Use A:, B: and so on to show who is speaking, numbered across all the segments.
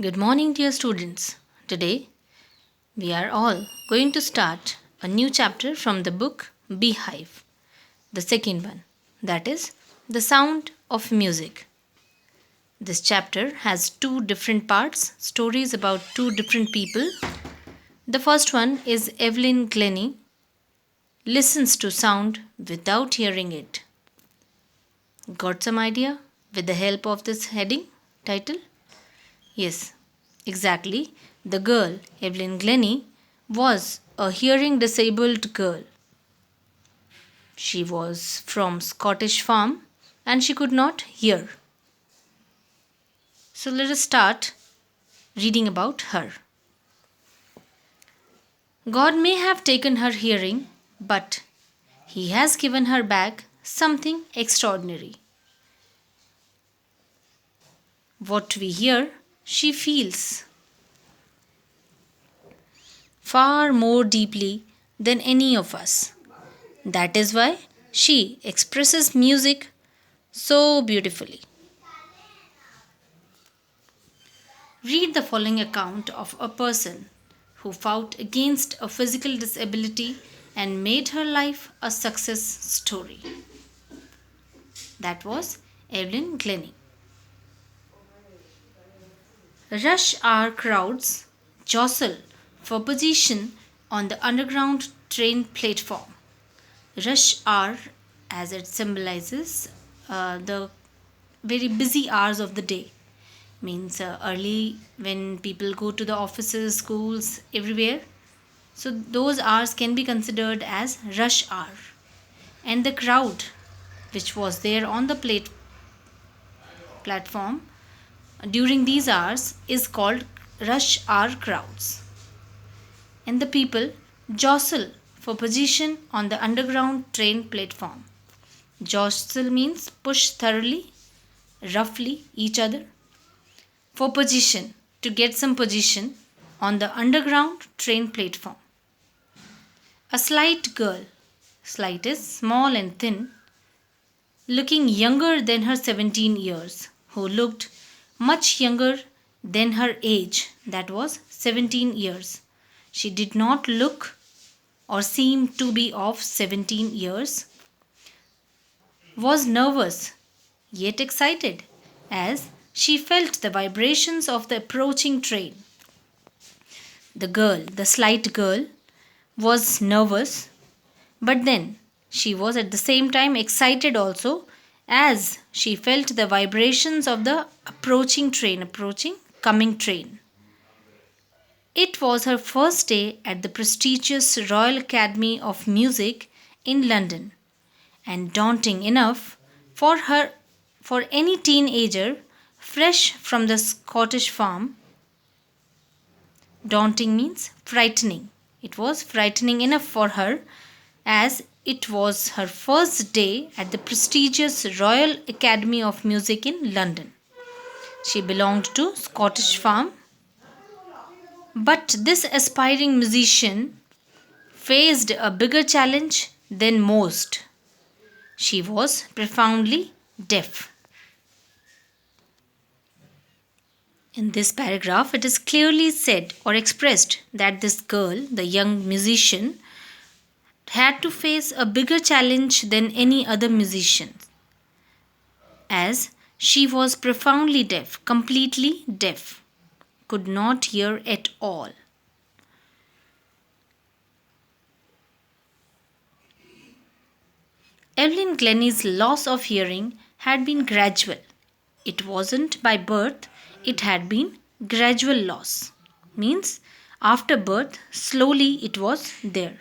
A: Good morning, dear students. Today we are all going to start a new chapter from the book Beehive, the second one, that is, The Sound of Music. This chapter has two different parts, stories about two different people. The first one is Evelyn Glennie listens to sound without hearing it. Got some idea with the help of this heading title? Yes, exactly. The girl, Evelyn Glennie, was a hearing disabled girl. She was from Scottish farm and she could not hear. So let us start reading about her. God may have taken her hearing, but He has given her back something extraordinary. What we hear, she feels far more deeply than any of us. That is why she expresses music so beautifully. Read the following account of a person who fought against a physical disability and made her life a success story. That was Evelyn Glennie. Rush hour crowds jostle for position on the underground train platform. Rush hour, as it symbolizes the very busy hours of the day, means early when people go to the offices, schools, everywhere. So those hours can be considered as rush hour. And the crowd which was there on the platform during these hours is called rush hour crowds. And the people jostle for position on the underground train platform. Jostle means push thoroughly, roughly each other for position, to get some position on the underground train platform. A slight girl, slight is small and thin, looking younger than her 17 years, who looked much younger than her age, that was 17 years. She did not look or seem to be of 17 years, was nervous yet excited as she felt the vibrations of the approaching train. The slight girl, was nervous, but then she was at the same time excited also as she felt the vibrations of the coming train. It was her first day at the prestigious Royal Academy of Music in London, and daunting enough for any teenager fresh from the Scottish farm. Daunting means frightening. It was frightening enough for her as it was her first day at the prestigious Royal Academy of Music in London. She belonged to Scottish farm, but this aspiring musician faced a bigger challenge than most. She was profoundly deaf. In this paragraph, it is clearly said or expressed that this girl, the young musician, had to face a bigger challenge than any other musician, as she was profoundly deaf, completely deaf, could not hear at all. Evelyn Glennie's loss of hearing had been gradual. It wasn't by birth, it had been gradual loss. Means after birth, slowly it was there.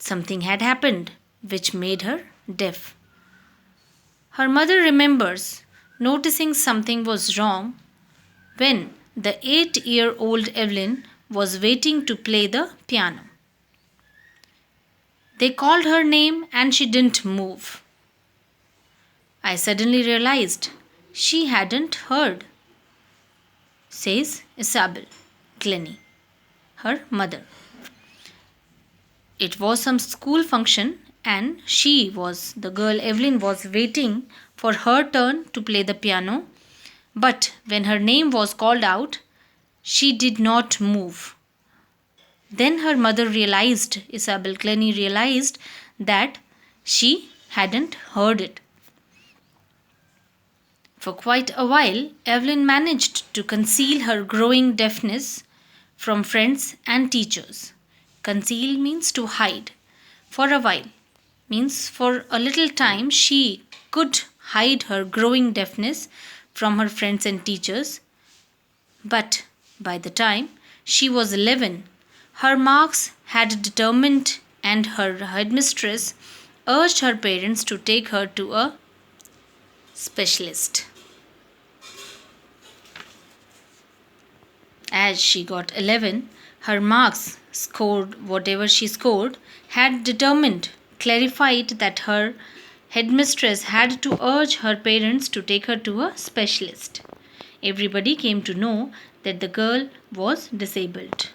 A: Something had happened which made her deaf. Her mother remembers noticing something was wrong when the 8-year-old Evelyn was waiting to play the piano. They called her name and she didn't move. I suddenly realized she hadn't heard, says Isabel Glennie, her mother. It was some school function and the girl Evelyn was waiting for her turn to play the piano, But when her name was called out, she did not move. Then her mother realized, Isabel Glennie realized, that she hadn't heard it. For quite a while, Evelyn managed to conceal her growing deafness from friends and teachers. Conceal means to hide. For a while means for a little time she could hide her growing deafness from her friends and teachers. But by the time she was 11, her marks had determined and her headmistress urged her parents to take her to a specialist. As she got 11, her marks, scored whatever she scored, had determined, clarified that her headmistress had to urge her parents to take her to a specialist. Everybody came to know that the girl was disabled.